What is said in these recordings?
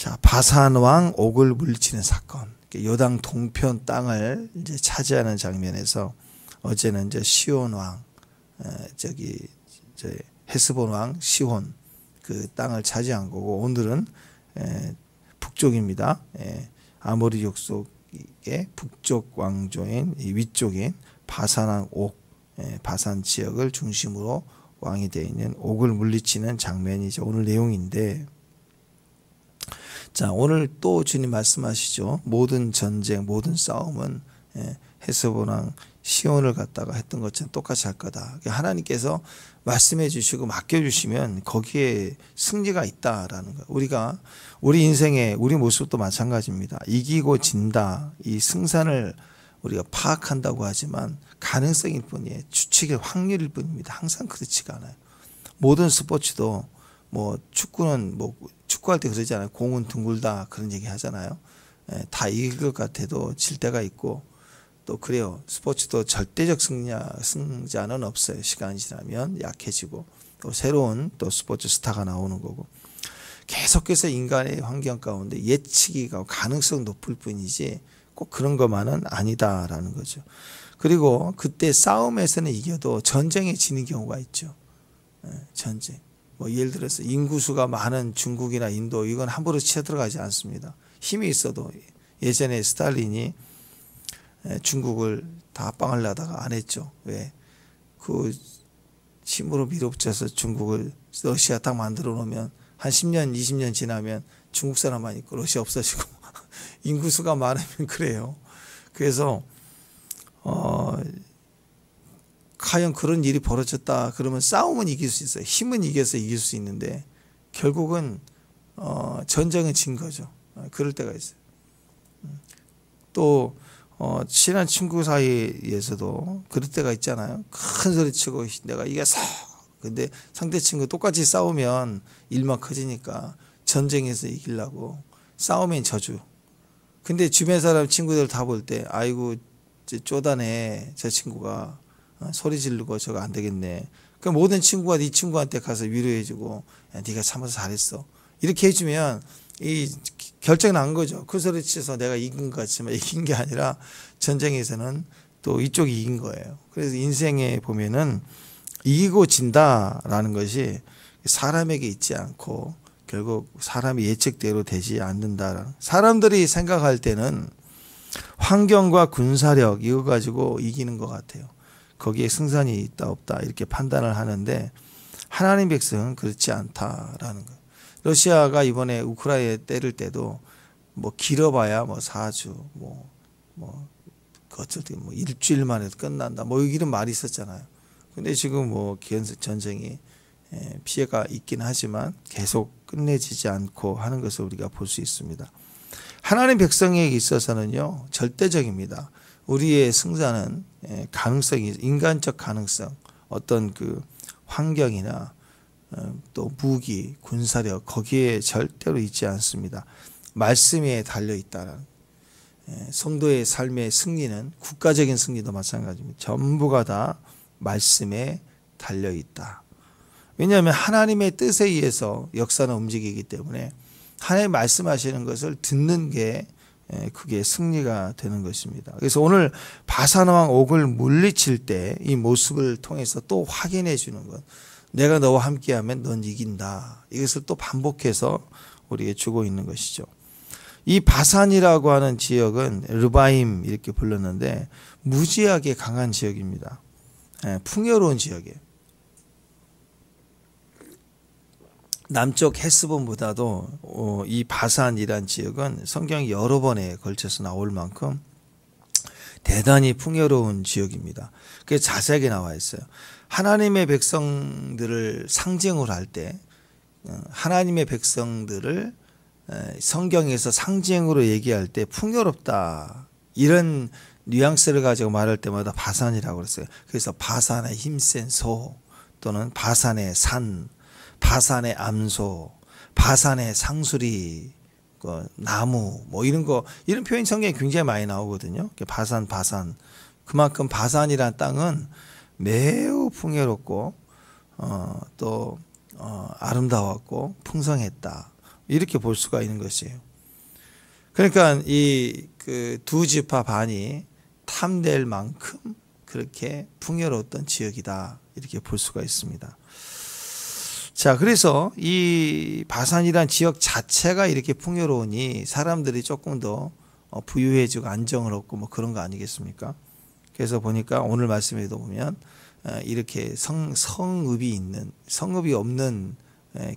자, 바산 왕 옥을 물리치는 사건. 요당 동편 땅을 이제 차지하는 장면에서 어제는 이제 시온 왕, 저기 이제 헤스본 왕 시혼 그 땅을 차지한 거고, 오늘은 북쪽입니다. 아모리 족속의 북쪽 왕조인 이 위쪽인 바산 왕 옥, 바산 지역을 중심으로 왕이 되어 있는 옥을 물리치는 장면이 이제 오늘 내용인데, 자, 오늘 또 주님 말씀하시죠. 모든 전쟁, 모든 싸움은 헤스본 왕 시온을 갖다가 했던 것처럼 똑같이 할 거다. 하나님께서 말씀해 주시고 맡겨 주시면 거기에 승리가 있다라는 거예요. 우리가 우리 인생의 우리 모습도 마찬가지입니다. 이기고 진다, 이 승산을 우리가 파악한다고 하지만 가능성일 뿐이에요. 추측의 확률일 뿐입니다. 항상 그렇지가 않아요. 모든 스포츠도 뭐 축구는 뭐 축구할 때 그러지 않아요. 공은 둥글다 그런 얘기 하잖아요. 다 이길 것 같아도 질 때가 있고, 또 그래요. 스포츠도 절대적 승자는 없어요. 시간이 지나면 약해지고 또 새로운 또 스포츠 스타가 나오는 거고, 계속해서 인간의 환경 가운데 예측이가 가능성 높을 뿐이지 꼭 그런 것만은 아니다라는 거죠. 그리고 그때 싸움에서는 이겨도 전쟁에 지는 경우가 있죠. 전쟁. 뭐 예를 들어서 인구수가 많은 중국이나 인도, 이건 함부로 치어들어가지 않습니다. 힘이 있어도 예전에 스탈린이 중국을 다 빵을 나다가 안 했죠. 왜? 그 힘으로 밀어붙여서 중국을, 러시아 딱 만들어 놓으면 한 10년 20년 지나면 중국 사람만 있고 러시아 없어지고 인구수가 많으면 그래요. 그래서 과연 그런 일이 벌어졌다 그러면 싸움은 이길 수 있어요. 힘은 이겨서 이길 수 있는데 결국은 전쟁은 진 거죠. 그럴 때가 있어요. 또 친한 친구 사이에서도 그럴 때가 있잖아요. 큰 소리 치고 내가 이겼어. 근데 상대 친구 똑같이 싸우면 일만 커지니까 전쟁에서 이기려고 싸우면 져줘. 근데 주변 사람 친구들 다 볼 때 아이고 쪼다네, 저 친구가 소리 지르고 저거 안 되겠네. 그 모든 친구가 네 친구한테 가서 위로해주고, 야, 네가 참아서 잘했어, 이렇게 해주면 이 결정 난 거죠. 그 소리 치서 내가 이긴 것 같지만 이긴 게 아니라 전쟁에서는 또 이쪽이 이긴 거예요. 그래서 인생에 보면은 이기고 진다라는 것이 사람에게 있지 않고 결국 사람이 예측대로 되지 않는다. 사람들이 생각할 때는 환경과 군사력 이거 가지고 이기는 것 같아요. 거기에 승산이 있다 없다 이렇게 판단을 하는데 하나님 백성은 그렇지 않다라는 거예요. 러시아가 이번에 우크라이나에 때릴 때도 뭐 길어봐야 뭐 4주 뭐 어쩔 때 뭐 일주일 만에 끝난다 뭐 이런 말이 있었잖아요. 근데 지금 뭐 전쟁이 피해가 있긴 하지만 계속 끝내지지 않고 하는 것을 우리가 볼 수 있습니다. 하나님 백성에게 있어서는요 절대적입니다. 우리의 승자는 가능성이, 인간적 가능성, 어떤 그 환경이나 또 무기, 군사력 거기에 절대로 있지 않습니다. 말씀에 달려 있다는, 성도의 삶의 승리는 국가적인 승리도 마찬가지입니다. 전부가 다 말씀에 달려 있다. 왜냐하면 하나님의 뜻에 의해서 역사는 움직이기 때문에 하나님 말씀하시는 것을 듣는 게 그게 승리가 되는 것입니다. 그래서 오늘 바산왕 옥을 물리칠 때 이 모습을 통해서 또 확인해 주는 것, 내가 너와 함께하면 넌 이긴다. 이것을 또 반복해서 우리에게 주고 있는 것이죠. 이 바산이라고 하는 지역은 르바임 이렇게 불렀는데 무지하게 강한 지역입니다. 풍요로운 지역이에요. 남쪽 헤스본보다도 이 바산이란 지역은 성경이 여러 번에 걸쳐서 나올 만큼 대단히 풍요로운 지역입니다. 그게 자세하게 나와 있어요. 하나님의 백성들을 상징으로 할 때 하나님의 백성들을 성경에서 상징으로 얘기할 때 풍요롭다 이런 뉘앙스를 가지고 말할 때마다 바산이라고 그랬어요. 그래서 바산의 힘센 소 또는 바산의 산, 바산의 암소, 바산의 상수리, 나무 뭐 이런 거, 이런 표현이 성경에 굉장히 많이 나오거든요. 바산 그만큼 바산이라는 땅은 매우 풍요롭고 또 아름다웠고 풍성했다. 이렇게 볼 수가 있는 것이에요. 그러니까 이 그 두 지파 반이 탐낼 만큼 그렇게 풍요로웠던 지역이다 이렇게 볼 수가 있습니다. 자, 그래서 이 바산이란 지역 자체가 이렇게 풍요로우니 사람들이 조금 더 부유해지고 안정을 얻고 뭐 그런 거 아니겠습니까? 그래서 보니까 오늘 말씀에도 보면 이렇게 성읍이 있는, 성읍이 없는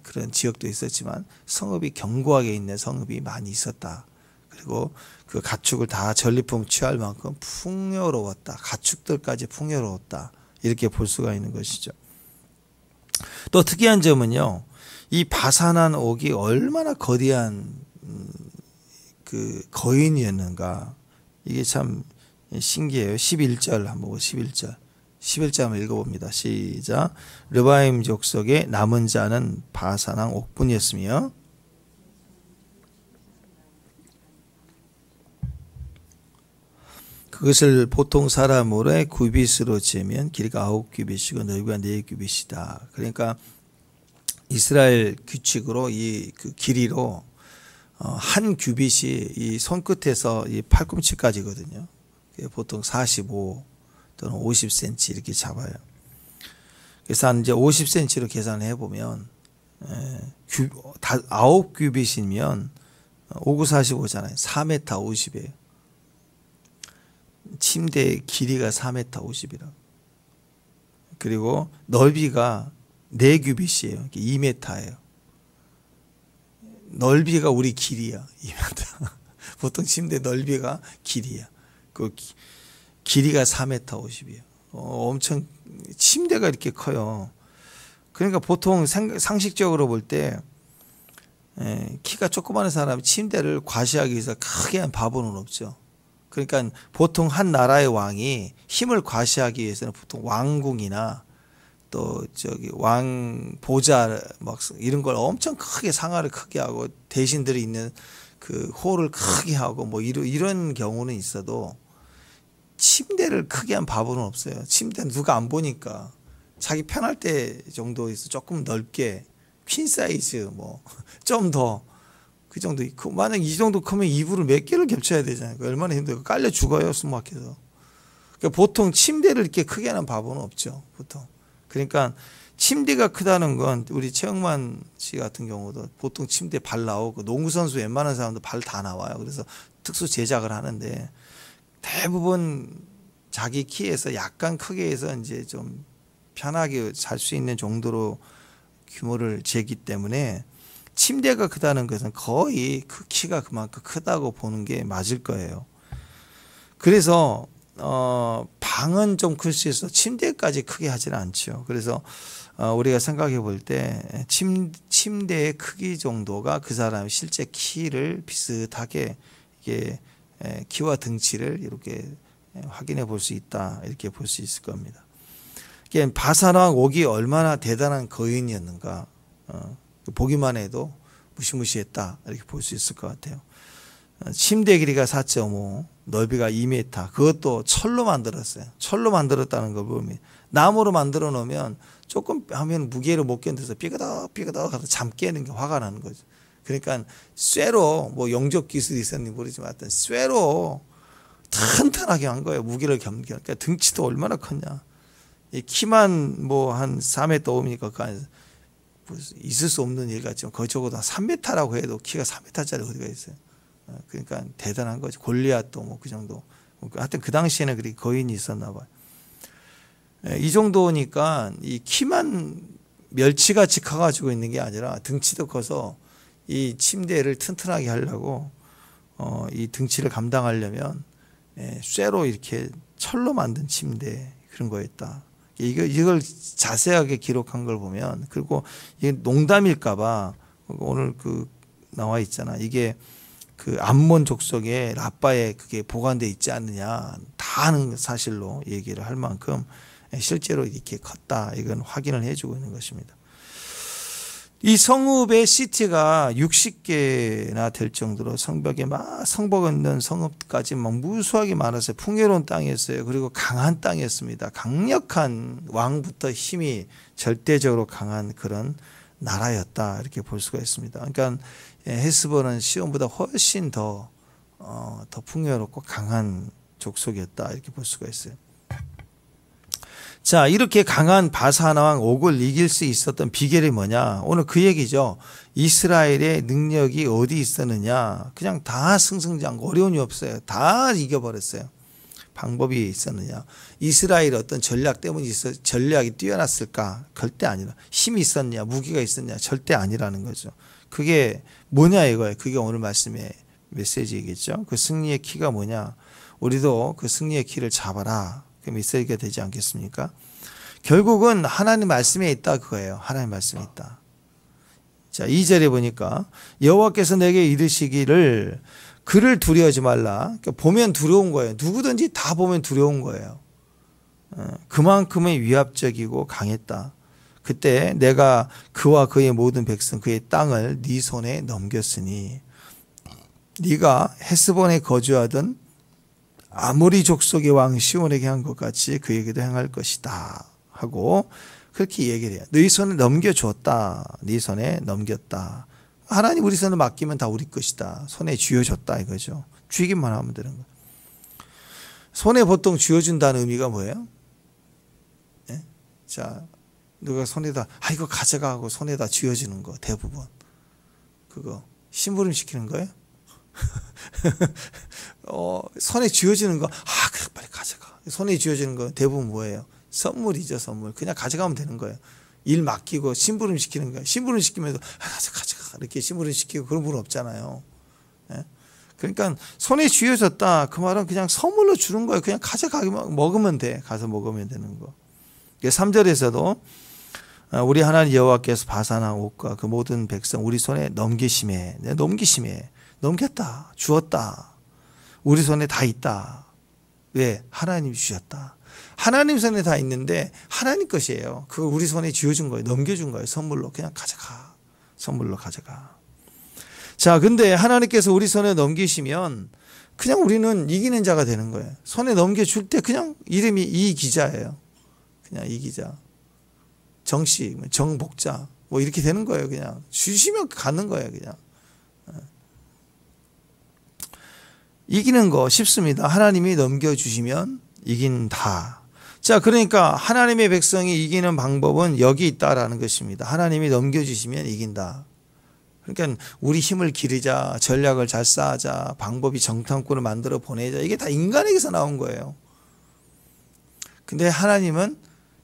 그런 지역도 있었지만 성읍이 견고하게 있는 성읍이 많이 있었다. 그리고 그 가축을 다 전리품 취할 만큼 풍요로웠다. 가축들까지 풍요로웠다. 이렇게 볼 수가 있는 것이죠. 또 특이한 점은요, 이 바산한 옥이 얼마나 거대한 그 거인이었는가. 이게 참 신기해요. 11절 한번 보고 11절. 11절 한번 읽어봅니다. 시작. 르바임 족속의 남은 자는 바산왕 옥분이었으며 그것을 보통 사람으로의 규빗으로 재면 길이가 9규빗이고 넓이가 4규빗이다. 그러니까 이스라엘 규칙으로 이 그 길이로 한 규빗이 이 손끝에서 이 팔꿈치까지거든요. 보통 45 또는 50cm 이렇게 잡아요. 그래서 한 이제 50cm로 계산을 해보면 9규빗이면 5, 9, 45잖아요. 4m 50이에요. 침대 길이가 4m 50이라고. 그리고 넓이가 4규빗이에요. 2m예요. 넓이가 우리 길이야. 2m. 보통 침대 넓이가 길이야. 그 길이가 4m 50이에요. 엄청 침대가 이렇게 커요. 그러니까 보통 상식적으로 볼 때 키가 조그마한 사람이 침대를 과시하기 위해서 크게 한 바보는 없죠. 그러니까 보통 한 나라의 왕이 힘을 과시하기 위해서는 보통 왕궁이나 또 저기 왕 보좌 막 이런 걸 엄청 크게 상하를 크게 하고 대신들이 있는 그 홀을 크게 하고 뭐 이런 경우는 있어도 침대를 크게 한 바보는 없어요. 침대는 누가 안 보니까 자기 편할 때 정도에서 조금 넓게 퀸 사이즈 뭐 좀 더 그 정도. 만약 이 정도 크면 이불을 몇 개를 겹쳐야 되잖아요. 얼마나 힘들어요. 깔려 죽어요, 숨 막혀서. 그러니까 보통 침대를 이렇게 크게 하는 바보는 없죠, 보통. 그러니까 침대가 크다는 건 우리 최영만 씨 같은 경우도 보통 침대 발 나오고 농구 선수 웬만한 사람도 발 다 나와요. 그래서 특수 제작을 하는데 대부분 자기 키에서 약간 크게 해서 이제 좀 편하게 잘 수 있는 정도로 규모를 재기 때문에 침대가 크다는 것은 거의 그 키가 그만큼 크다고 보는 게 맞을 거예요. 그래서 방은 좀 클 수 있어 침대까지 크게 하지는 않죠. 그래서 우리가 생각해 볼 때 침대의 크기 정도가 그 사람의 실제 키를 비슷하게 이게 키와 등치를 이렇게 확인해 볼 수 있다 이렇게 볼 수 있을 겁니다. 바산왕 옥이 얼마나 대단한 거인이었는가 보기만 해도 무시무시했다 이렇게 볼 수 있을 것 같아요. 침대 길이가 4.5 넓이가 2m 그것도 철로 만들었어요. 철로 만들었다는 걸 보면 나무로 만들어 놓으면 조금 하면 무게를 못 견뎌서 삐그덕 하다 잠 깨는 게 화가 나는 거죠. 그러니까 쇠로 뭐 영적 기술이 있었는지 모르지만 하여튼 쇠로 튼튼하게 한 거예요. 무게를 겸겨. 그러니까 등치도 얼마나 컸냐. 이 키만 뭐 한 4m 5m니까 그 안에서 있을 수 없는 일 같지만 거의 적어도 3m라고 해도 키가 3m짜리 어디가 있어요. 그러니까 대단한 거죠. 골리앗도 뭐 그 정도. 하여튼 그 당시에는 그렇게 거인이 있었나 봐요. 이 정도니까 이 키만 멸치같이 커가지고 있는 게 아니라 등치도 커서 이 침대를 튼튼하게 하려고 이 등치를 감당하려면 쇠로 이렇게 철로 만든 침대 그런 거였다. 이걸 자세하게 기록한 걸 보면 그리고 이게 농담일까봐 오늘 그 나와 있잖아. 이게 그 암몬 족속의 라빠에 그게 보관돼 있지 않느냐 다 아는 사실로 얘기를 할 만큼 실제로 이렇게 컸다. 이건 확인을 해주고 있는 것입니다. 이 성읍의 시티가 60개나 될 정도로 성벽에 막 성벽 있는 성읍까지 막 무수하게 많았어요. 풍요로운 땅이었어요. 그리고 강한 땅이었습니다. 강력한 왕부터 힘이 절대적으로 강한 그런 나라였다 이렇게 볼 수가 있습니다. 그러니까 헤스본은 시온보다 훨씬 더 풍요롭고 강한 족속이었다 이렇게 볼 수가 있어요. 자, 이렇게 강한 바산 왕 옥을 이길 수 있었던 비결이 뭐냐? 오늘 그 얘기죠. 이스라엘의 능력이 어디 있었느냐? 그냥 다 승승장구, 어려움이 없어요. 다 이겨버렸어요. 방법이 있었느냐? 이스라엘 어떤 전략 때문에 전략이 뛰어났을까? 절대 아니라. 힘이 있었냐? 무기가 있었냐? 절대 아니라는 거죠. 그게 뭐냐 이거예요. 그게 오늘 말씀의 메시지이겠죠. 그 승리의 키가 뭐냐? 우리도 그 승리의 키를 잡아라. 그 메시지가 되지 않겠습니까? 결국은 하나님 말씀에 있다 그거예요. 하나님 말씀에 있다. 자, 2절에 보니까 여호와께서 내게 이르시기를 그를 두려워하지 말라. 그러니까 보면 두려운 거예요. 누구든지 다 보면 두려운 거예요. 그만큼의 위압적이고 강했다. 그때 내가 그와 그의 모든 백성 그의 땅을 네 손에 넘겼으니 네가 헤스본에 거주하던 아모리 족속의 왕 시온에게 한 것 같이 그에게도 행할 것이다 하고 그렇게 얘기를 해요. 너희 손에 넘겨줬다. 네 손에 넘겼다. 하나님 우리 손에 맡기면 다 우리 것이다. 손에 쥐어줬다 이거죠. 쥐기만 하면 되는 거예요. 손에 보통 쥐어준다는 의미가 뭐예요? 네? 자, 누가 손에다 이거 가져가 하고 손에다 쥐어주는 거 대부분 그거 심부름 시키는 거예요? 손에 쥐어지는 거, 그래, 빨리 가져가. 손에 쥐어지는 거 대부분 뭐예요? 선물이죠, 선물. 그냥 가져가면 되는 거예요. 일 맡기고 심부름 시키는 거예요. 심부름 시키면서, 가져가. 이렇게 심부름 시키고 그런 분 없잖아요. 예? 그러니까 손에 쥐어졌다. 그 말은 그냥 선물로 주는 거예요. 그냥 가져가기만, 먹으면 돼. 가서 먹으면 되는 거. 3절에서도 우리 하나님 여호와께서 바산한 옥과 그 모든 백성 우리 손에 넘기심에 넘겼다. 주었다. 우리 손에 다 있다. 왜? 하나님이 주셨다. 하나님 손에 다 있는데 하나님 것이에요. 그거 우리 손에 쥐어준 거예요. 넘겨준 거예요. 선물로. 그냥 가져가. 선물로 가져가. 자, 근데 하나님께서 우리 손에 넘기시면 그냥 우리는 이기는 자가 되는 거예요. 손에 넘겨줄 때 그냥 이름이 이기자예요. 그냥 이기자. 정씨, 정복자. 뭐 이렇게 되는 거예요. 그냥. 주시면 갖는 거예요. 그냥. 이기는 거 쉽습니다. 하나님이 넘겨주시면 이긴다. 자, 그러니까 하나님의 백성이 이기는 방법은 여기 있다라는 것입니다. 하나님이 넘겨주시면 이긴다. 그러니까 우리 힘을 기르자, 전략을 잘 쌓자, 방법이 정탐꾼을 만들어 보내자. 이게 다 인간에게서 나온 거예요. 근데 하나님은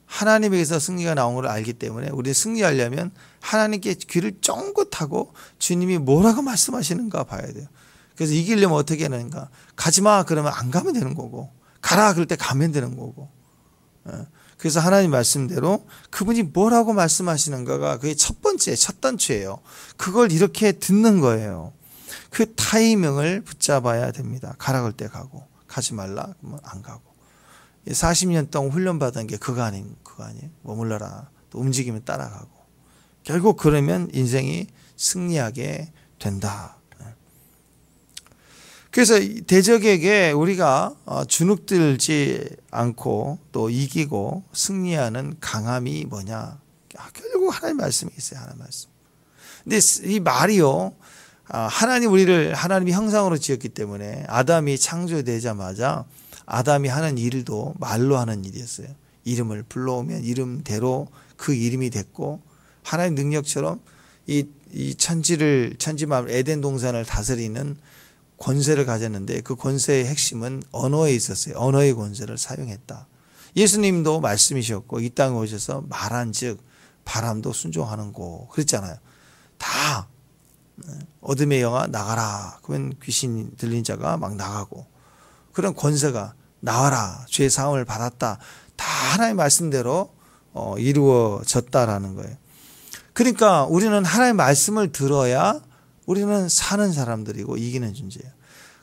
하나님에게서 승리가 나온 걸 알기 때문에 우리 승리하려면 하나님께 귀를 쫑긋하고 주님이 뭐라고 말씀하시는가 봐야 돼요. 그래서 이기려면 어떻게 하는가? 가지마 그러면 안 가면 되는 거고 가라 그럴 때 가면 되는 거고. 그래서 하나님 말씀대로 그분이 뭐라고 말씀하시는가가 그게 첫 번째 첫 단추예요. 그걸 이렇게 듣는 거예요. 그 타이밍을 붙잡아야 됩니다. 가라 그럴 때 가고 가지 말라 그러면 안 가고. 40년 동안 훈련받은 게 그거 아니에요. 머물러라. 또 움직이면 따라가고. 결국 그러면 인생이 승리하게 된다. 그래서 대적에게 우리가 주눅들지 않고 또 이기고 승리하는 강함이 뭐냐? 결국 하나님 말씀이 있어요. 하나님 말씀. 근데 이 말이요. 우리를 하나님이 형상으로 지었기 때문에 아담이 창조되자마자 아담이 하는 일도 말로 하는 일이었어요. 이름을 불러오면 이름대로 그 이름이 됐고 하나님 능력처럼 이 천지만 에덴 동산을 다스리는 권세를 가졌는데 그 권세의 핵심은 언어에 있었어요. 언어의 권세를 사용했다. 예수님도 말씀이셨고 이 땅에 오셔서 말한 즉 바람도 순종하는 거 그랬잖아요. 다 어둠의 영아 나가라. 그러면 귀신 들린 자가 막 나가고 그런 권세가 나와라. 죄의 사함을 받았다. 다 하나님의 말씀대로 이루어졌다라는 거예요. 그러니까 우리는 하나님의 말씀을 들어야 우리는 사는 사람들이고 이기는 존재예요.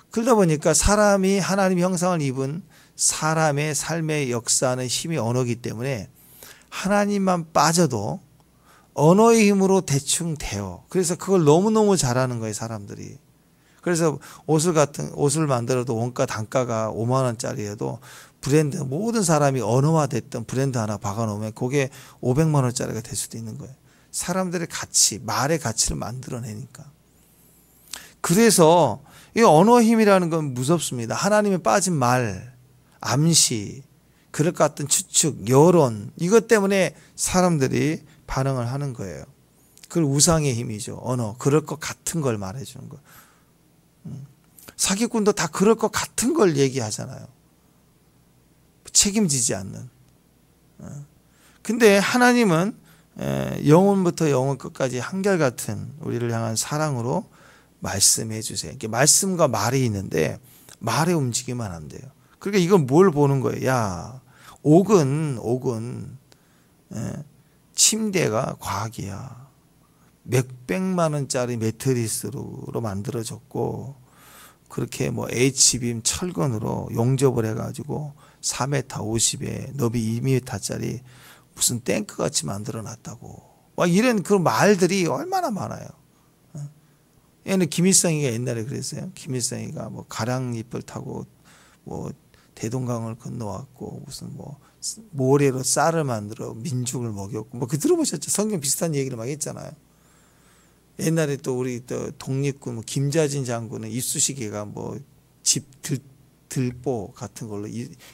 그러다 보니까 사람이 하나님의 형상을 입은 사람의 삶의 역사는 힘이 언어이기 때문에 하나님만 빠져도 언어의 힘으로 대충 돼요. 그래서 그걸 너무너무 잘하는 거예요, 사람들이. 그래서 옷을 만들어도 원가 단가가 5만 원짜리여도 브랜드 모든 사람이 언어화됐던 브랜드 하나 박아놓으면 그게 500만 원짜리가 될 수도 있는 거예요. 사람들의 가치, 말의 가치를 만들어내니까. 그래서 이 언어 힘이라는 건 무섭습니다. 하나님에 빠진 말, 암시, 그럴 것 같은 추측, 여론, 이것 때문에 사람들이 반응을 하는 거예요. 그걸 우상의 힘이죠. 언어, 그럴 것 같은 걸 말해주는 거. 사기꾼도 다 그럴 것 같은 걸 얘기하잖아요. 책임지지 않는. 근데 하나님은 영혼부터 영혼 끝까지 한결같은 우리를 향한 사랑으로 말씀해 주세요. 이렇게 말씀과 말이 있는데 말의 움직이면 안 돼요. 그러니까 이건 뭘 보는 거예요? 야, 옥은 침대가 과학이야. 몇백만 원짜리 매트리스로 만들어졌고, 그렇게 뭐 H빔 철근으로 용접을 해가지고 4m 50에 너비 2m짜리 무슨 탱크 같이 만들어 놨다고. 막 이런 그런 말들이 얼마나 많아요. 얘는 김일성이가 옛날에 그랬어요. 김일성이가 뭐 가랑잎을 타고 뭐 대동강을 건너왔고, 무슨 뭐 모래로 쌀을 만들어 민중을 먹였고, 뭐 그 들어보셨죠? 성경 비슷한 얘기를 막 했잖아요. 옛날에 또 우리 또 독립군 뭐 김자진 장군은 이쑤시개가 뭐 집 들보 같은 걸로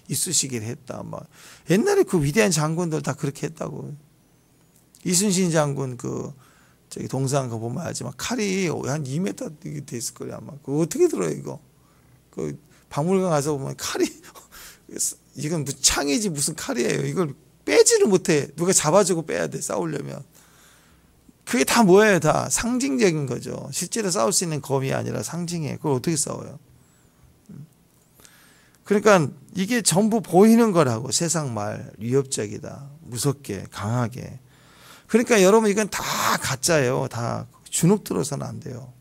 이쑤시개를 했다. 막 옛날에 그 위대한 장군들 다 그렇게 했다고. 이순신 장군 그 저기 동상 가 보면 알지만 칼이 한 2m 돼 있을 거야 아마. 그 어떻게 들어요 이거? 그 박물관 가서 보면 칼이 이건 무슨 창이지 무슨 칼이에요. 이걸 빼지를 못해. 누가 잡아주고 빼야 돼 싸우려면. 그게 다 뭐예요? 다 상징적인 거죠. 실제로 싸울 수 있는 검이 아니라 상징이에요. 그걸 어떻게 싸워요? 그러니까 이게 전부 보이는 거라고. 세상 말 위협적이다. 무섭게 강하게. 그러니까 여러분 이건 다 가짜예요. 다 주눅 들어서는 안 돼요.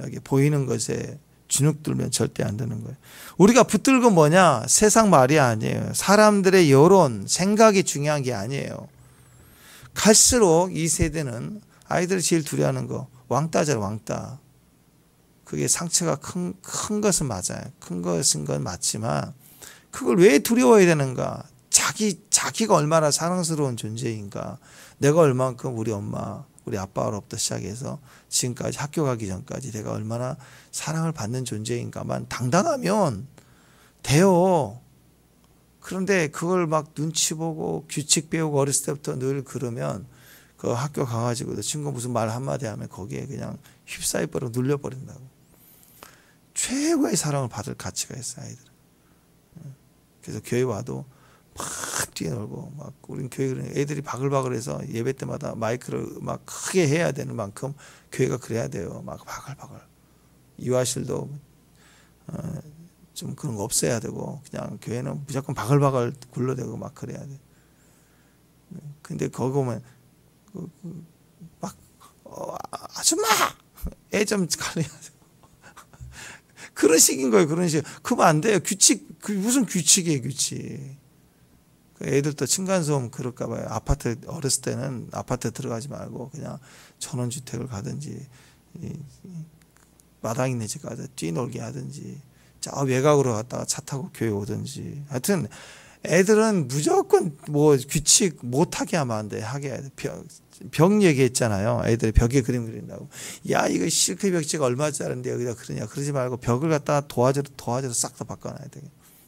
여기 보이는 것에 주눅 들면 절대 안 되는 거예요. 우리가 붙들고 뭐냐? 세상 말이 아니에요. 사람들의 여론, 생각이 중요한 게 아니에요. 갈수록 이 세대는 아이들이 제일 두려워하는 거 왕따잖아요. 왕따. 그게 상처가 큰 것은 맞아요. 큰 것인 건 맞지만 그걸 왜 두려워해야 되는가? 자기가 얼마나 사랑스러운 존재인가? 내가 얼만큼 우리 엄마, 우리 아빠로부터 시작해서 지금까지 학교 가기 전까지 내가 얼마나 사랑을 받는 존재인가만 당당하면 돼요. 그런데 그걸 막 눈치 보고 규칙 배우고 어렸을 때부터 늘 그러면 그 학교 가가지고도 친구 무슨 말 한마디 하면 거기에 그냥 휩싸여버리고 눌려버린다고. 최고의 사랑을 받을 가치가 있어요, 아이들은. 그래서 교회 와도 막 뛰어놀고, 막, 우린 교회, 애들이 바글바글해서 예배 때마다 마이크를 막 크게 해야 되는 만큼 교회가 그래야 돼요. 막 바글바글. 이화실도, 좀 그런 거 없애야 되고, 그냥 교회는 무조건 바글바글 굴러대고 막 그래야 돼. 근데 거기 보면, 막, 아줌마! 애 좀 관리하세요. 그런 식인 거예요, 그런 식. 그러면 안 돼요. 규칙, 무슨 규칙이에요, 규칙. 애들도 층간소음 그럴까봐요. 아파트, 어렸을 때는 아파트 들어가지 말고 그냥 전원주택을 가든지, 마당 있는 집 가서 뛰놀게 하든지, 저 외곽으로 갔다가 차 타고 교회 오든지. 하여튼, 애들은 무조건 뭐 규칙 못하게 하면 안 돼. 하게 해야 돼. 벽 얘기했잖아요. 애들이 벽에 그림 그린다고. 야, 이거 실크 벽지가 얼마짜리인데 여기다 그러냐. 그러지 말고 벽을 갖다가 도화지로 싹 다 바꿔놔야 돼.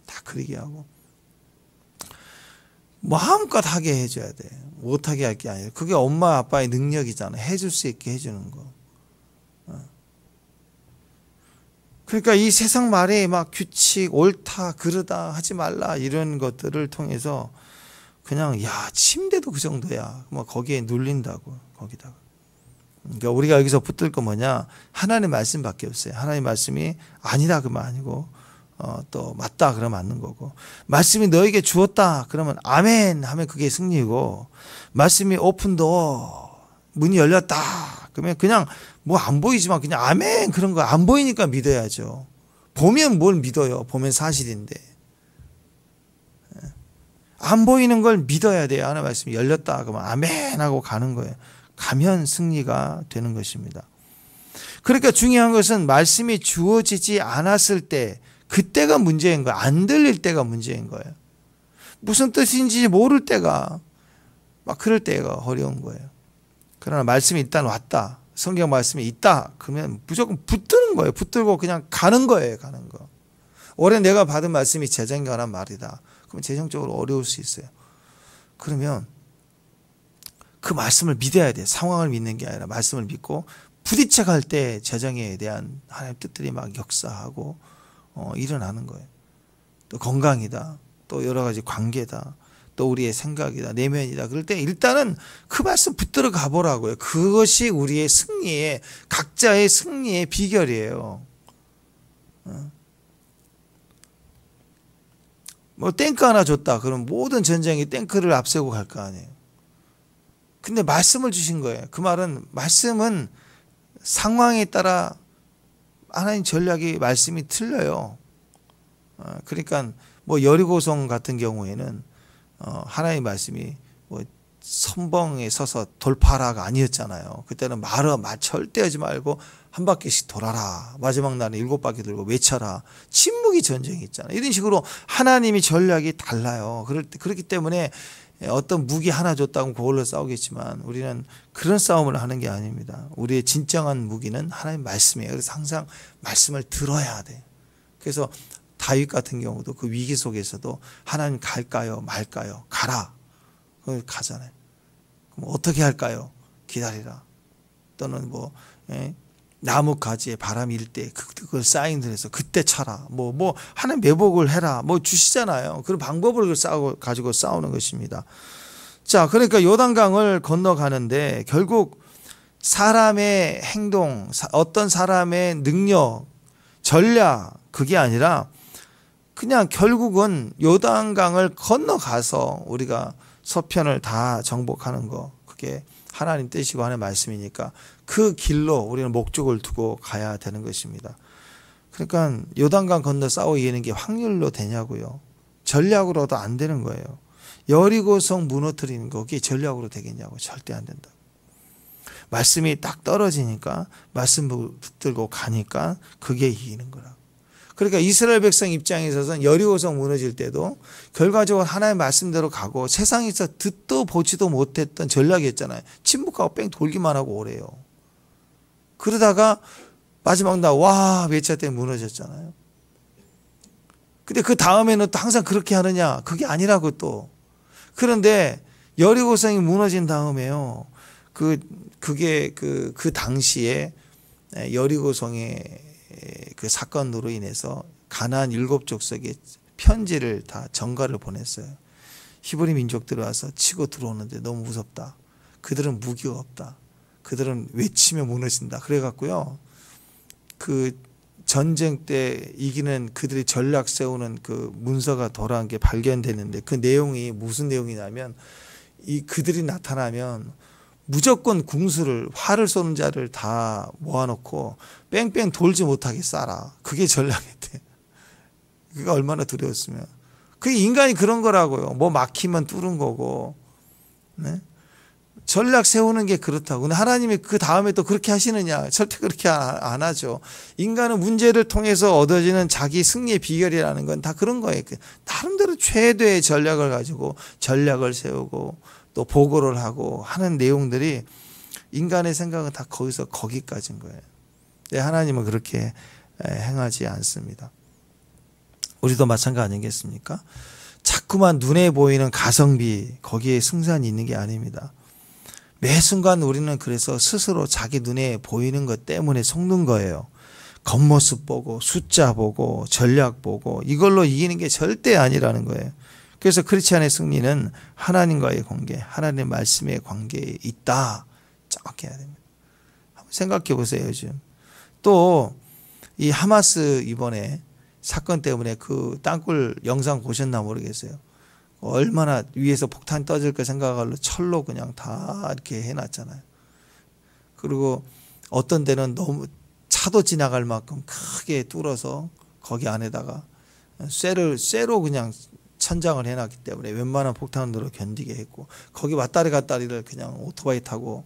다 그리게 하고. 마음껏 하게 해줘야 돼. 못하게 할 게 아니라. 그게 엄마 아빠의 능력이잖아. 해줄 수 있게 해주는 거. 그러니까 이 세상 말에 막 규칙, 옳다, 그르다, 하지 말라 이런 것들을 통해서 그냥 야, 침대도 그 정도야. 뭐 거기에 눌린다고. 거기다가. 그러니까 우리가 여기서 붙들 거 뭐냐? 하나님의 말씀밖에 없어요. 하나님의 말씀이 아니다 그러면 아니고 또 맞다 그러면 맞는 거고, 말씀이 너에게 주었다 그러면 아멘 하면 그게 승리고, 말씀이 오픈도어 문이 열렸다 그러면 그냥 뭐 안 보이지만 그냥 아멘 그런 거 안 보이니까 믿어야죠. 보면 뭘 믿어요. 보면 사실인데. 안 보이는 걸 믿어야 돼요. 하나님 말씀이 열렸다 그러면 아멘 하고 가는 거예요. 가면 승리가 되는 것입니다. 그러니까 중요한 것은 말씀이 주어지지 않았을 때, 그때가 문제인 거예요. 안 들릴 때가 문제인 거예요. 무슨 뜻인지 모를 때가, 막 그럴 때가 어려운 거예요. 그러나 말씀이 일단 왔다. 성경 말씀이 있다. 그러면 무조건 붙드는 거예요. 붙들고 그냥 가는 거예요. 가는 거. 올해 내가 받은 말씀이 재정에 관한 말이다. 그럼 재정적으로 어려울 수 있어요. 그러면 그 말씀을 믿어야 돼. 상황을 믿는 게 아니라 말씀을 믿고 부딪혀 갈 때 재정에 대한 하나님의 뜻들이 막 역사하고 일어나는 거예요. 또 건강이다. 또 여러 가지 관계다. 또 우리의 생각이다. 내면이다. 그럴 때 일단은 그 말씀 붙들어 가보라고요. 그것이 우리의 승리의 각자의 승리의 비결이에요. 뭐 탱크 하나 줬다. 그럼 모든 전쟁이 탱크를 앞세우고 갈 거 아니에요. 근데 말씀을 주신 거예요. 그 말은 말씀은 상황에 따라 하나님 전략이 말씀이 틀려요. 그러니까 뭐 여리고성 같은 경우에는 하나님 말씀이 뭐 선봉에 서서 돌파라가 아니었잖아요. 그때는 말어 절대 하지 말고 한 바퀴씩 돌아라. 마지막 날에 7바퀴 돌고 외쳐라. 침묵이 전쟁이 있잖아요. 이런 식으로 하나님이 전략이 달라요. 그렇기 때문에 어떤 무기 하나 줬다고 그걸로 싸우겠지만 우리는 그런 싸움을 하는 게 아닙니다. 우리의 진정한 무기는 하나님 말씀이에요. 그래서 항상 말씀을 들어야 돼. 그래서 다윗 같은 경우도 그 위기 속에서도 하나님 갈까요? 말까요? 가라. 가잖아요. 그럼 어떻게 할까요? 기다리라. 또는 뭐 나무 가지에 바람이 일 때 그걸 사인을 해서 그때 차라. 뭐 하나님 매복을 해라. 뭐 주시잖아요. 그런 방법을 가지고 싸우는 것입니다. 자, 그러니까 요단강을 건너가는데 결국 사람의 행동, 어떤 사람의 능력, 전략 그게 아니라 그냥 결국은 요단강을 건너가서 우리가 서편을 다 정복하는 거 그게 하나님 뜻이고 하나님의 말씀이니까 그 길로 우리는 목적을 두고 가야 되는 것입니다. 그러니까 요단강 건너 싸워 이기는 게 확률로 되냐고요. 전략으로도 안 되는 거예요. 여리고성 무너뜨리는 거 그게 전략으로 되겠냐고. 절대 안 된다. 말씀이 딱 떨어지니까 말씀 붙들고 가니까 그게 이기는 거라고. 그러니까 이스라엘 백성 입장에 있어서는 여리고성 무너질 때도 결과적으로 하나님의 말씀대로 가고 세상에서 듣도 보지도 못했던 전략이었잖아요. 침묵하고 뺑 돌기만 하고 오래요. 그러다가 마지막 날 와 외쳐 때 무너졌잖아요. 근데 그 다음에는 또 항상 그렇게 하느냐? 그게 아니라고 또. 그런데 여리고성이 무너진 다음에요. 그게 그 당시에 여리고성의 그 사건으로 인해서 가나안 7족속에 편지를 다 전가를 보냈어요. 히브리 민족들이 와서 치고 들어오는데 너무 무섭다. 그들은 무기가 없다. 그들은 외치며 무너진다. 그래갖고요. 그 전쟁 때 이기는 그들이 전략 세우는 그 문서가 돌아온 게 발견됐는데 그 내용이 무슨 내용이냐면 그들이 나타나면 무조건 궁수를 활을 쏘는 자를 다 모아놓고 뺑뺑 돌지 못하게 쏴라. 그게 전략이었대. 그게 얼마나 두려웠으면. 그게 인간이 그런 거라고요. 뭐 막히면 뚫은 거고. 네? 전략 세우는 게 그렇다고. 근데 하나님이 그 다음에 또 그렇게 하시느냐? 절대 그렇게 안 하죠. 인간은 문제를 통해서 얻어지는 자기 승리의 비결이라는 건 다 그런 거예요. 나름대로 최대의 전략을 가지고 전략을 세우고 또 보고를 하고 하는 내용들이 인간의 생각은 다 거기까지인 거예요. 네, 하나님은 그렇게 행하지 않습니다. 우리도 마찬가지 아니겠습니까? 자꾸만 눈에 보이는 가성비 거기에 승산이 있는 게 아닙니다. 매 순간 우리는 그래서 스스로 자기 눈에 보이는 것 때문에 속는 거예요. 겉모습 보고 숫자 보고 전략 보고 이걸로 이기는 게 절대 아니라는 거예요. 그래서 크리스찬의 승리는 하나님과의 관계, 하나님의 말씀의 관계에 있다. 정확히 해야 됩니다. 한번 생각해 보세요. 요즘 또 이 하마스 이번에 사건 때문에 그 땅굴 영상 보셨나 모르겠어요. 얼마나 위에서 폭탄 떠질 거 생각하고 철로 그냥 다 이렇게 해놨잖아요. 그리고 어떤 데는 너무 차도 지나갈 만큼 크게 뚫어서 거기 안에다가 쇠로 그냥 천장을 해놨기 때문에 웬만한 폭탄으로 견디게 했고 거기 왔다리 갔다리를 그냥 오토바이 타고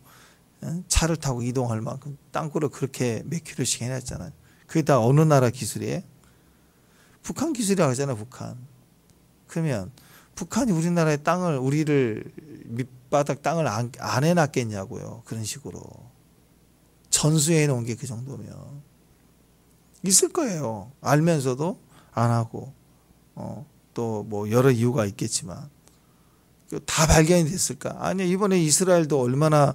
차를 타고 이동할 만큼 땅굴을 그렇게 몇 킬로씩 해놨잖아요. 그게 다 어느 나라 기술이에요? 북한 기술이라고 하잖아요. 북한. 그러면 북한이 우리나라의 땅을 우리를 밑바닥 땅을 안 해놨겠냐고요. 그런 식으로 전수해 놓은 게 그 정도면 있을 거예요. 알면서도 안 하고 또 뭐 여러 이유가 있겠지만 다 발견이 됐을까? 아니, 이번에 이스라엘도 얼마나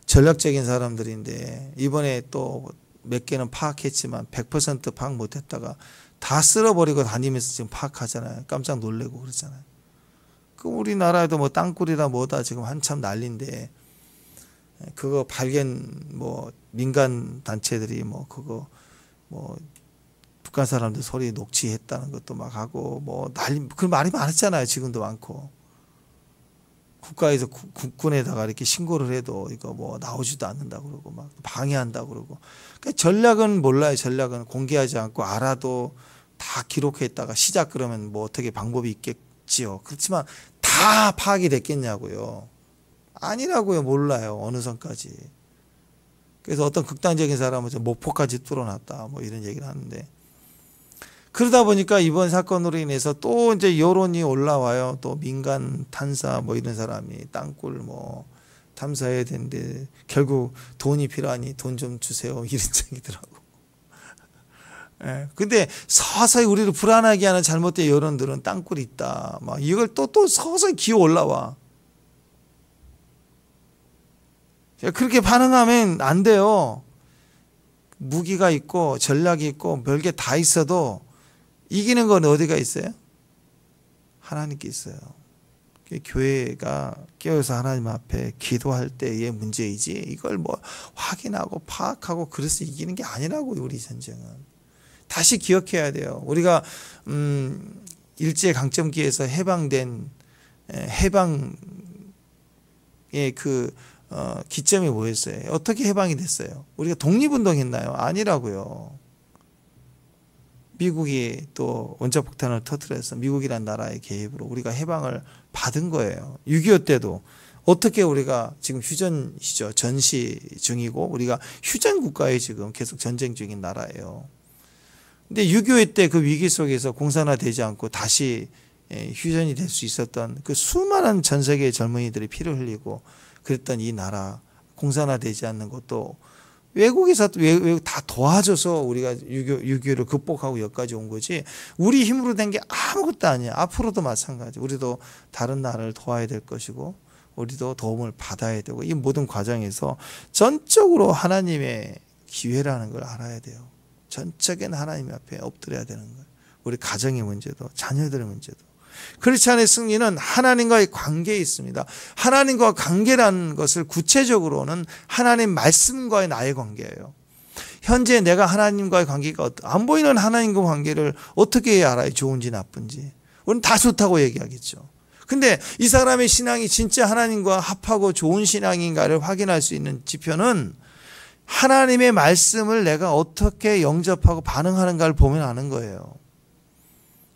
전략적인 사람들인데 이번에 또 몇 개는 파악했지만 100% 파악 못했다가 다 쓸어버리고 다니면서 지금 파악하잖아요. 깜짝 놀래고 그러잖아요. 그 우리나라에도 뭐 땅굴이다 뭐다 지금 한참 난리인데 그거 발견 뭐 민간 단체들이 뭐 그거 뭐 북한 사람들 소리 녹취했다는 것도 막 하고 뭐 난리, 그 말이 많았잖아요. 지금도 많고. 국가에서 국군에다가 이렇게 신고를 해도 이거 뭐 나오지도 않는다 그러고 막 방해한다 그러고. 그러니까 전략은 몰라요. 전략은 공개하지 않고 알아도 다 기록했다가 시작 그러면 뭐 어떻게 방법이 있겠지요. 그렇지만 다 파악이 됐겠냐고요. 아니라고요. 몰라요. 어느 선까지. 그래서 어떤 극단적인 사람은 목포까지 뚫어놨다 뭐 이런 얘기를 하는데, 그러다 보니까 이번 사건으로 인해서 또 이제 여론이 올라와요. 또 민간 탐사 뭐 이런 사람이 땅굴 뭐 탐사해야 되는데 결국 돈이 필요하니 돈 좀 주세요 이런 얘기더라고. 예. 근데 서서히 우리를 불안하게 하는 잘못된 여론들은 땅굴이 있다. 막 이걸 또 서서히 기어 올라와. 그렇게 반응하면 안 돼요. 무기가 있고 전략이 있고 별게 다 있어도 이기는 건 어디가 있어요? 하나님께 있어요. 교회가 깨어서 하나님 앞에 기도할 때의 문제이지 이걸 뭐 확인하고 파악하고 그래서 이기는 게 아니라고요. 우리 전쟁은. 다시 기억해야 돼요. 우리가 일제강점기에서 해방된 해방의 그 기점이 뭐였어요? 어떻게 해방이 됐어요? 우리가 독립운동했나요? 아니라고요. 미국이 또 원자폭탄을 터뜨려서 미국이란 나라의 개입으로 우리가 해방을 받은 거예요. 6.25 때도 어떻게 우리가 지금 휴전이죠. 전시 중이고 우리가 휴전 국가에 지금 계속 전쟁 중인 나라예요. 근데 6.25 때 그 위기 속에서 공산화되지 않고 다시 휴전이 될 수 있었던 그 수많은 전 세계의 젊은이들이 피를 흘리고 그랬던 이 나라 공산화되지 않는 것도 외국에서 외국 다 도와줘서 우리가 6.25를 극복하고 여기까지 온 거지 우리 힘으로 된 게 아무것도 아니야. 앞으로도 마찬가지. 우리도 다른 나라를 도와야 될 것이고 우리도 도움을 받아야 되고 이 모든 과정에서 전적으로 하나님의 기회라는 걸 알아야 돼요. 전적인 하나님 앞에 엎드려야 되는 거예요. 우리 가정의 문제도 자녀들의 문제도. 크리스찬의 승리는 하나님과의 관계에 있습니다. 하나님과 관계라는 것을 구체적으로는 하나님 말씀과의 나의 관계예요. 현재 내가 하나님과의 관계가 안 보이는 하나님과 관계를 어떻게 알아요? 좋은지 나쁜지. 우리는 다 좋다고 얘기하겠죠. 근데 이 사람의 신앙이 진짜 하나님과 합하고 좋은 신앙인가를 확인할 수 있는 지표는 하나님의 말씀을 내가 어떻게 영접하고 반응하는가를 보면 아는 거예요.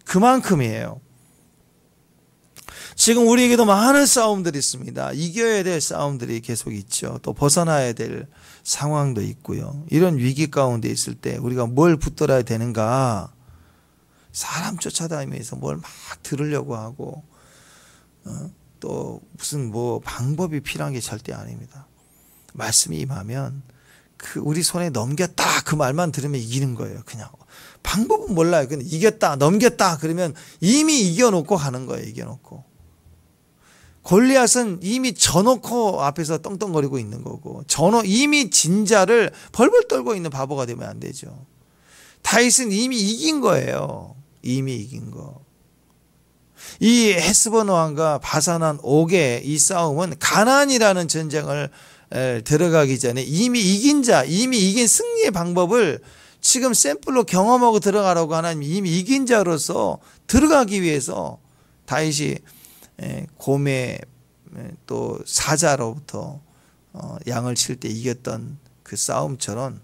그만큼이에요. 지금 우리에게도 많은 싸움들이 있습니다. 이겨야 될 싸움들이 계속 있죠. 또 벗어나야 될 상황도 있고요. 이런 위기 가운데 있을 때 우리가 뭘 붙들어야 되는가? 사람 쫓아다니면서 뭘 막 들으려고 하고 또 무슨 뭐 방법이 필요한 게 절대 아닙니다. 말씀이 임하면 그 우리 손에 넘겼다 그 말만 들으면 이기는 거예요. 그냥 방법은 몰라요. 근데 이겼다 넘겼다 그러면 이미 이겨놓고 가는 거예요. 이겨놓고. 골리앗은 이미 져놓고 앞에서 떵떵거리고 있는 거고 이미 진 자를 벌벌 떨고 있는 바보가 되면 안 되죠. 다윗은 이미 이긴 거예요. 이미 이긴 거. 이 헤스본 왕과 바산한 옥의 이 싸움은 가나안이라는 전쟁을 들어가기 전에 이미 이긴 자, 이미 이긴 승리의 방법을 지금 샘플로 경험하고 들어가라고 하나님이 이미 이긴 자로서 들어가기 위해서 다윗이 곰의 또 사자로부터 양을 칠 때 이겼던 그 싸움처럼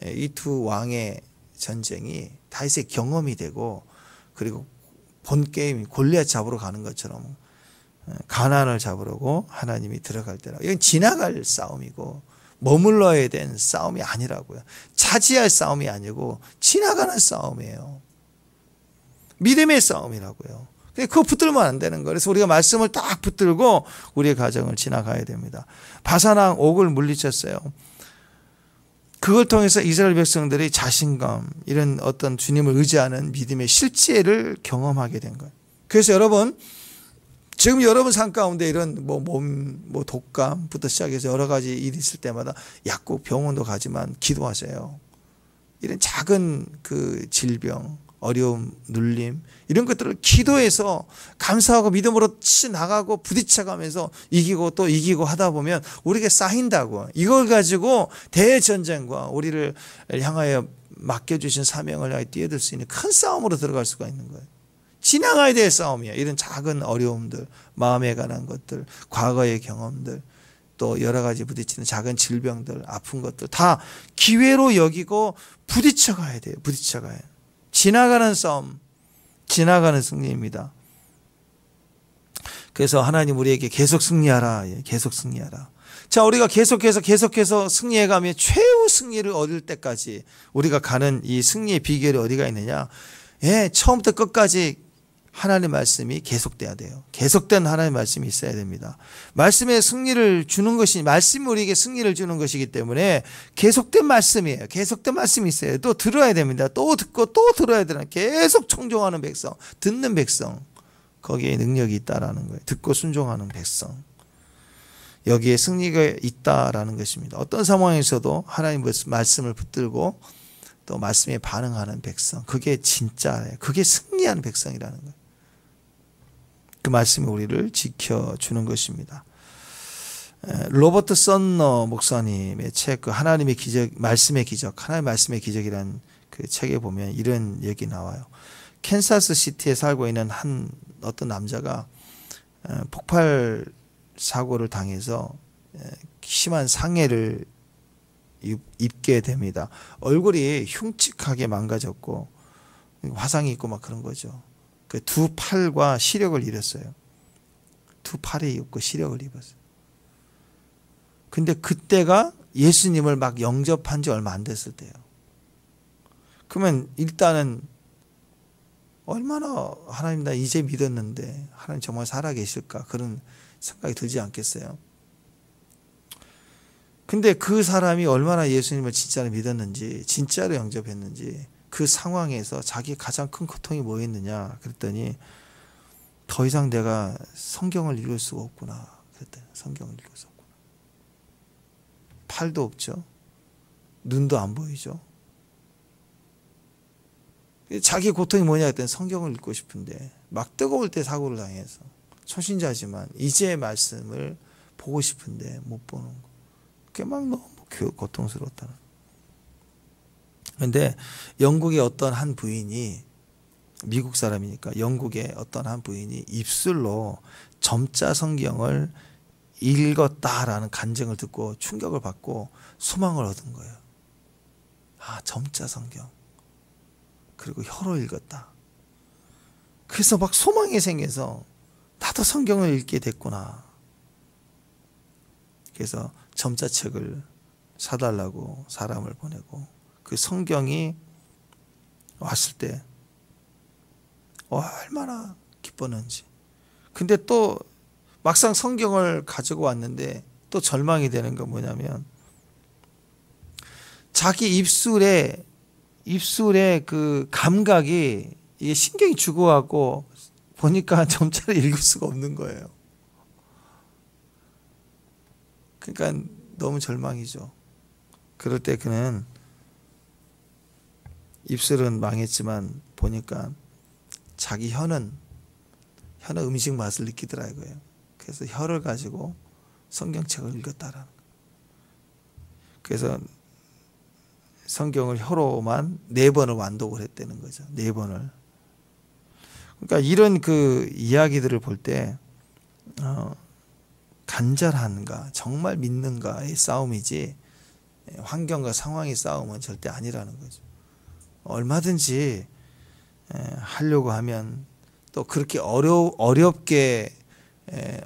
이 두 왕의 전쟁이 다윗의 경험이 되고 그리고 본 게임 골리앗 잡으러 가는 것처럼 가나안을 잡으려고 하나님이 들어갈 때라. 이건 지나갈 싸움이고 머물러야 된 싸움이 아니라고요. 차지할 싸움이 아니고 지나가는 싸움이에요. 믿음의 싸움이라고요. 그거 붙들면 안 되는 거예요. 그래서 우리가 말씀을 딱 붙들고 우리의 가정을 지나가야 됩니다. 바산왕 옥을 물리쳤어요. 그걸 통해서 이스라엘 백성들이 자신감, 이런 어떤 주님을 의지하는 믿음의 실제를 경험하게 된 거예요. 그래서 여러분, 지금 여러분 삶 가운데 이런 독감부터 시작해서 여러 가지 일이 있을 때마다 약국, 병원도 가지만 기도하세요. 이런 작은 그 질병, 어려움, 눌림, 이런 것들을 기도해서 감사하고 믿음으로 나가고 부딪혀가면서 이기고 또 이기고 하다 보면 우리에게 쌓인다고. 이걸 가지고 대전쟁과 우리를 향하여 맡겨주신 사명을 향해 뛰어들 수 있는 큰 싸움으로 들어갈 수가 있는 거예요. 지나가야 될 싸움이에요. 이런 작은 어려움들, 마음에 관한 것들, 과거의 경험들, 또 여러 가지 부딪히는 작은 질병들, 아픈 것들 다 기회로 여기고 부딪혀가야 돼요. 부딪혀가야 돼요. 지나가는 싸움, 지나가는 승리입니다. 그래서 하나님 우리에게 계속 승리하라. 계속 승리하라. 자, 우리가 계속해서 승리해가며 최후 승리를 얻을 때까지 우리가 가는 이 승리의 비결이 어디가 있느냐? 처음부터 끝까지 하나님의 말씀이 계속돼야 돼요. 계속된 하나님의 말씀이 있어야 됩니다. 말씀에 승리를 주는 것이, 말씀이 우리에게 승리를 주는 것이기 때문에 계속된 말씀이에요. 계속된 말씀이 있어요. 또 들어야 됩니다. 또 듣고 또 들어야 되는, 계속 청종하는 백성, 듣는 백성, 거기에 능력이 있다라는 거예요. 듣고 순종하는 백성, 여기에 승리가 있다라는 것입니다. 어떤 상황에서도 하나님 말씀을 붙들고 또 말씀에 반응하는 백성, 그게 진짜예요. 그게 승리하는 백성이라는 거예요. 그 말씀이 우리를 지켜주는 것입니다. 로버트 썬너 목사님의 책, 그 하나님의 기적, 말씀의 기적, 하나님의 말씀의 기적이라는 그 책에 보면 이런 얘기 나와요. 캔사스 시티에 살고 있는 어떤 남자가 폭발 사고를 당해서 심한 상해를 입게 됩니다. 얼굴이 흉측하게 망가졌고 화상이 있고 막 그런 거죠. 그 두 팔과 시력을 잃었어요. 두 팔이 없고 시력을 입었어요. 근데 그때가 예수님을 막 영접한 지 얼마 안 됐을 때예요. 그러면 일단은 얼마나 하나님 나 이제 믿었는데 하나님 정말 살아계실까, 그런 생각이 들지 않겠어요? 근데 그 사람이 얼마나 예수님을 진짜로 믿었는지, 진짜로 영접했는지, 그 상황에서 자기 가장 큰 고통이 뭐였느냐 그랬더니 더 이상 내가 성경을 읽을 수가 없구나 그랬더니, 성경을 읽을 수 없구나. 팔도 없죠. 눈도 안 보이죠. 자기 고통이 뭐냐 했더니 성경을 읽고 싶은데, 막 뜨거울 때 사고를 당해서 초신자지만 이제 말씀을 보고 싶은데 못 보는 거. 그게 막 너무 고통스러웠다는. 그런데 영국의 어떤 한 부인이, 미국 사람이니까 영국의 어떤 한 부인이 입술로 점자 성경을 읽었다라는 간증을 듣고 충격을 받고 소망을 얻은 거예요. 아, 점자 성경. 그리고 혀로 읽었다. 그래서 막 소망이 생겨서 나도 성경을 읽게 됐구나. 그래서 점자책을 사달라고 사람을 보내고 그 성경이 왔을 때 얼마나 기뻤는지. 근데 또 막상 성경을 가지고 왔는데 또 절망이 되는 건 뭐냐면, 자기 입술에 그 감각이, 이게 신경이 죽어가고 보니까 점자를 읽을 수가 없는 거예요. 그러니까 너무 절망이죠. 그럴 때 그는 입술은 망했지만 보니까 자기 혀는 음식 맛을 느끼더라고요. 그래서 혀를 가지고 성경책을 읽었다라는 거예요. 그래서 성경을 혀로만 4번을 완독을 했다는 거죠. 4번을. 그러니까 이런 그 이야기들을 볼 때 간절한가, 정말 믿는가의 싸움이지 환경과 상황의 싸움은 절대 아니라는 거죠. 얼마든지 하려고 하면 또 그렇게 어렵게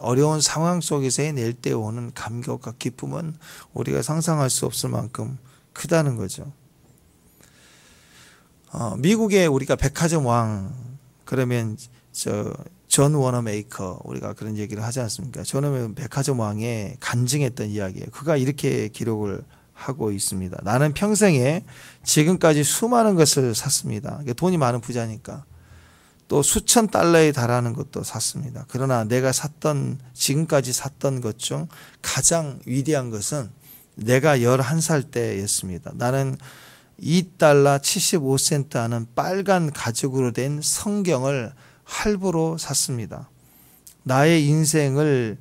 어려운 상황 속에서 해낼 때 오는 감격과 기쁨은 우리가 상상할 수 없을 만큼 크다는 거죠. 미국에 우리가 백화점 왕 그러면 존 워너메이커, 우리가 그런 얘기를 하지 않습니까? 존 워너메이커 백화점 왕에 간증했던 이야기예요. 그가 이렇게 기록을 하고 있습니다. 나는 평생에 지금까지 수많은 것을 샀습니다. 돈이 많은 부자니까. 또 수천 달러에 달하는 것도 샀습니다. 그러나 내가 지금까지 샀던 것 중 가장 위대한 것은 내가 11살 때였습니다. 나는 2달러 75센트 하는 빨간 가죽으로 된 성경을 할부로 샀습니다. 나의 인생을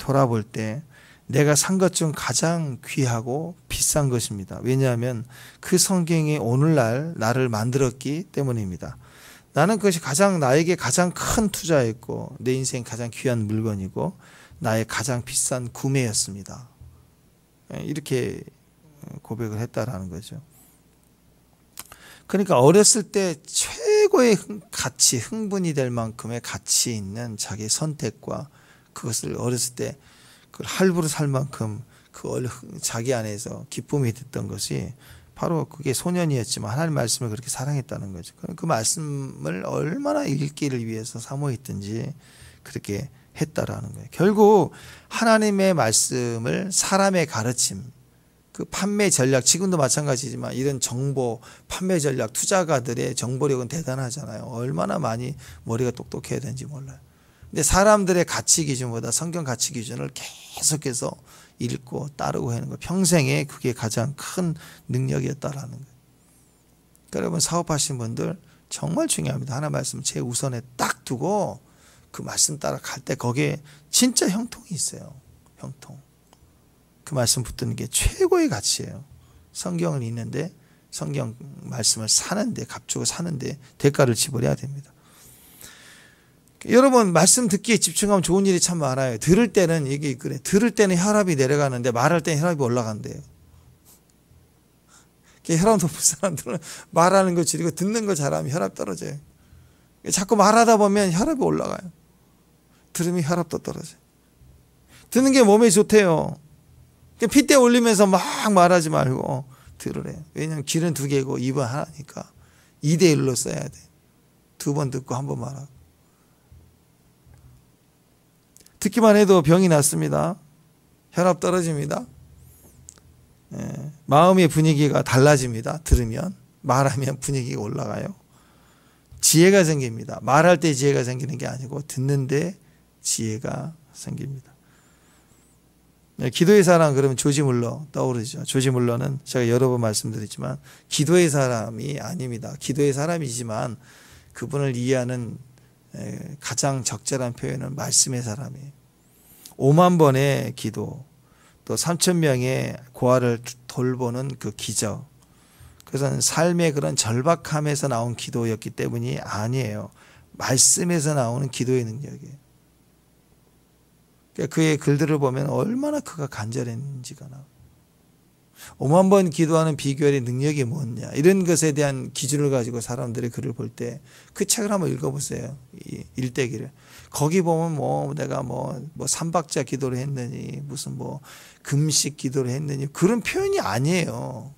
돌아볼 때 내가 산 것 중 가장 귀하고 비싼 것입니다. 왜냐하면 그 성경이 오늘날 나를 만들었기 때문입니다. 나는 그것이 나에게 가장 큰 투자였고 내 인생 가장 귀한 물건이고 나의 가장 비싼 구매였습니다. 이렇게 고백을 했다라는 거죠. 그러니까 어렸을 때 최고의 가치, 흥분이 될 만큼의 가치 있는 자기의 선택과 그것을 어렸을 때 그걸 할부로 살 만큼 자기 안에서 기쁨이 됐던 것이 바로 그게 소년이었지만 하나님 말씀을 그렇게 사랑했다는 거죠. 그 말씀을 얼마나 읽기를 위해서 사모했든지 그렇게 했다라는 거예요. 결국 하나님의 말씀을 사람의 가르침, 그 판매 전략, 지금도 마찬가지지만 이런 정보, 판매 전략, 투자가들의 정보력은 대단하잖아요. 얼마나 많이 머리가 똑똑해야 되는지 몰라요. 근데 사람들의 가치 기준보다 성경 가치 기준을 계속해서 읽고 따르고 하는 거, 평생에 그게 가장 큰 능력이었다라는 거예요. 그러니까 여러분 사업하시는 분들 정말 중요합니다. 하나님 말씀 제우선에 딱 두고 그 말씀 따라 갈 때 거기에 진짜 형통이 있어요. 형통. 그 말씀 붙드는 게 최고의 가치예요. 성경을 읽는데 성경 말씀을 사는데 값주고 사는데 대가를 지불해야 됩니다. 여러분 말씀 듣기에 집중하면 좋은 일이 참 많아요. 들을 때는 이게 그래. 들을 때는 혈압이 내려가는데 말할 때는 혈압이 올라간대요. 혈압 높은 사람들은 말하는 거 줄이고 듣는 거 잘하면 혈압 떨어져요. 자꾸 말하다 보면 혈압이 올라가요. 들으면 혈압도 떨어져요. 듣는 게 몸에 좋대요. 핏대 올리면서 막 말하지 말고 들으래요. 왜냐하면 귀는 2개고 입은 하나니까 2대1로 써야 돼. 2번 듣고 1번 말하고. 듣기만 해도 병이 났습니다. 혈압 떨어집니다. 마음의 분위기가 달라집니다. 들으면. 말하면 분위기가 올라가요. 지혜가 생깁니다. 말할 때 지혜가 생기는 게 아니고 듣는데 지혜가 생깁니다. 기도의 사람 그러면 조지 물러 떠오르죠. 조지 물러는 제가 여러 번 말씀드렸지만 기도의 사람이 아닙니다. 기도의 사람이지만 그분을 이해하는 가장 적절한 표현은 말씀의 사람이에요. 5만 번의 기도, 또 3,000명의 고아를 돌보는 그 기적, 그것은 삶의 그런 절박함에서 나온 기도였기 때문이 아니에요. 말씀에서 나오는 기도의 능력이에요. 그러니까 그의 글들을 보면 얼마나 그가 간절했는지가 나와요. 5만 번 기도하는 비결의 능력이 뭐냐, 이런 것에 대한 기준을 가지고 사람들이 글을 볼 때 그 책을 한번 읽어보세요. 일대기를. 거기 보면 내가 3박자 기도를 했느니 무슨 금식 기도를 했느니 그런 표현이 아니에요.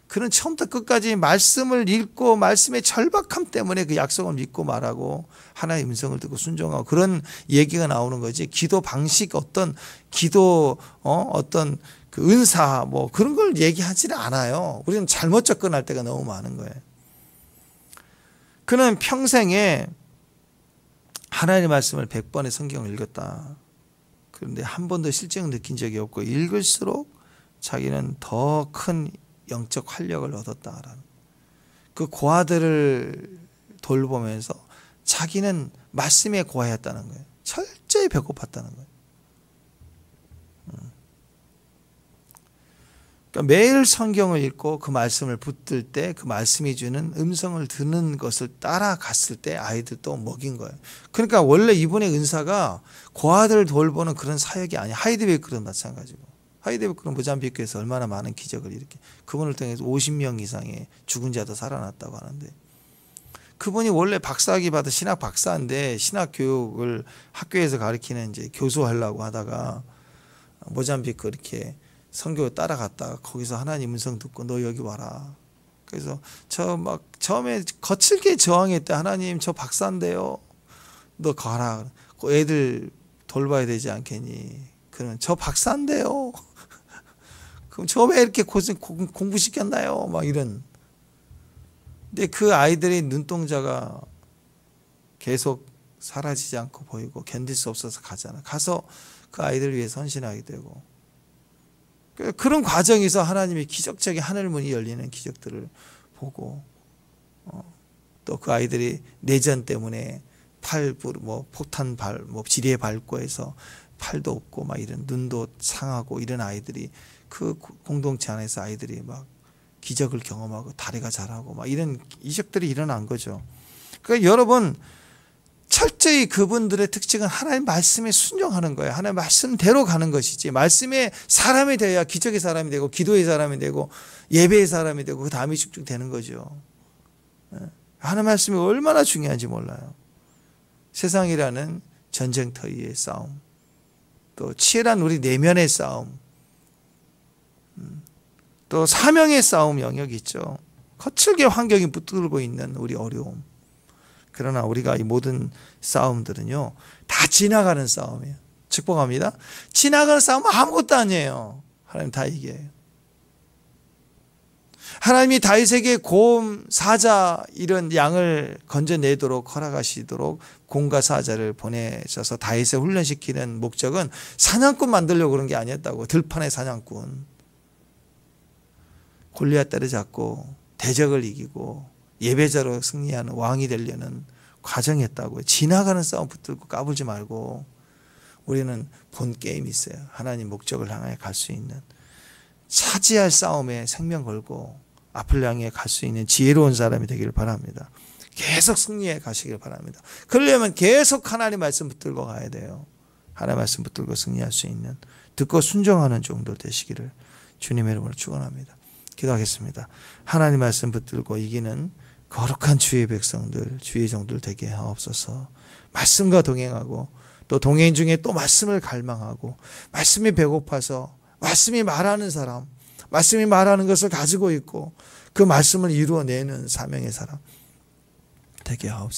그는 처음부터 끝까지 말씀을 읽고 말씀의 절박함 때문에 그 약속을 믿고 말하고 하나님의 음성을 듣고 순종하고 그런 얘기가 나오는 거지. 기도 방식, 어떤 기도 어떤 그 은사 그런 걸 얘기하지는 않아요. 우리는 잘못 접근할 때가 너무 많은 거예요. 그는 평생에 하나님의 말씀을 100번의 성경을 읽었다. 그런데 한 번도 실증을 느낀 적이 없고 읽을수록 자기는 더 큰 영적 활력을 얻었다라는, 그 고아들을 돌보면서 자기는 말씀에 고아였다는 거예요. 철저히 배고팠다는 거예요. 그러니까 매일 성경을 읽고 그 말씀을 붙들 때 그 말씀이 주는 음성을 듣는 것을 따라갔을 때 아이들도 먹인 거예요. 그러니까 원래 이분의 은사가 고아들을 돌보는 그런 사역이 아니에요. 하이드베이크도 마찬가지고. 하이데베크는 모잠비크에서 얼마나 많은 기적을 일으켜, 그분을 통해서 50명 이상의 죽은 자도 살아났다고 하는데, 그분이 원래 박사학위 받은 신학 박사인데 신학 교육을 학교에서 가르치는 이제 교수하려고 하다가 모잠비크 이렇게 선교 따라갔다가 거기서 하나님 음성 듣고 너 여기 와라. 그래서 처음에 거칠게 저항했대. 하나님 저 박사인데요. 너 가라. 그 애들 돌봐야 되지 않겠니? 그러면 저 박사인데요. 그럼 저 왜 이렇게 공부시켰나요? 막 이런. 근데 그 아이들의 눈동자가 계속 사라지지 않고 보이고 견딜 수 없어서 가잖아. 가서 그 아이들을 위해 헌신하게 되고. 그런 과정에서 하나님이 기적적인 하늘 문이 열리는 기적들을 보고, 또 그 아이들이 내전 때문에 폭탄 지뢰 밟고 해서 팔도 없고 막 이런 눈도 상하고 이런 아이들이 그 공동체 안에서 아이들이 막 기적을 경험하고 다리가 자라고 막 이런 이적들이 일어난 거죠. 그러니까 여러분 철저히 그분들의 특징은 하나님 말씀에 순종하는 거예요. 하나님 말씀대로 가는 것이지, 말씀의 사람이 되어야 기적의 사람이 되고 기도의 사람이 되고 예배의 사람이 되고 그 다음이 쭉쭉 되는 거죠. 하나님 말씀이 얼마나 중요한지 몰라요. 세상이라는 전쟁터위의 싸움, 또 치열한 우리 내면의 싸움, 또 사명의 싸움 영역이 있죠. 거칠게 환경이 붙들고 있는 우리 어려움. 그러나 우리가 이 모든 싸움들은요 다 지나가는 싸움이에요. 축복합니다. 지나가는 싸움은 아무것도 아니에요. 하나님 다 이겨요. 하나님이 다윗에게 곰, 사자 이런 양을 건져내도록 허락하시도록 곰과 사자를 보내셔서 다윗을 훈련시키는 목적은 사냥꾼 만들려고 그런 게 아니었다고. 들판의 사냥꾼. 골리앗 때려잡고 대적을 이기고 예배자로 승리하는 왕이 되려는 과정이었다고요. 지나가는 싸움 붙들고 까불지 말고 우리는 본 게임이 있어요. 하나님 목적을 향해 갈 수 있는, 차지할 싸움에 생명 걸고 앞을 향해 갈 수 있는 지혜로운 사람이 되기를 바랍니다. 계속 승리해 가시길 바랍니다. 그러려면 계속 하나님 말씀 붙들고 가야 돼요. 하나님 말씀 붙들고 승리할 수 있는, 듣고 순종하는 종들 되시기를 주님의 이름으로 축원합니다. 기도하겠습니다. 하나님 말씀 붙들고 이기는 거룩한 주의 백성들, 주의 종들 되게 하옵소서. 말씀과 동행하고 또 동행 중에 또 말씀을 갈망하고 말씀이 배고파서 말씀이 말하는 사람, 말씀이 말하는 것을 가지고 있고 그 말씀을 이루어내는 사명의 사람 되게 하옵소서.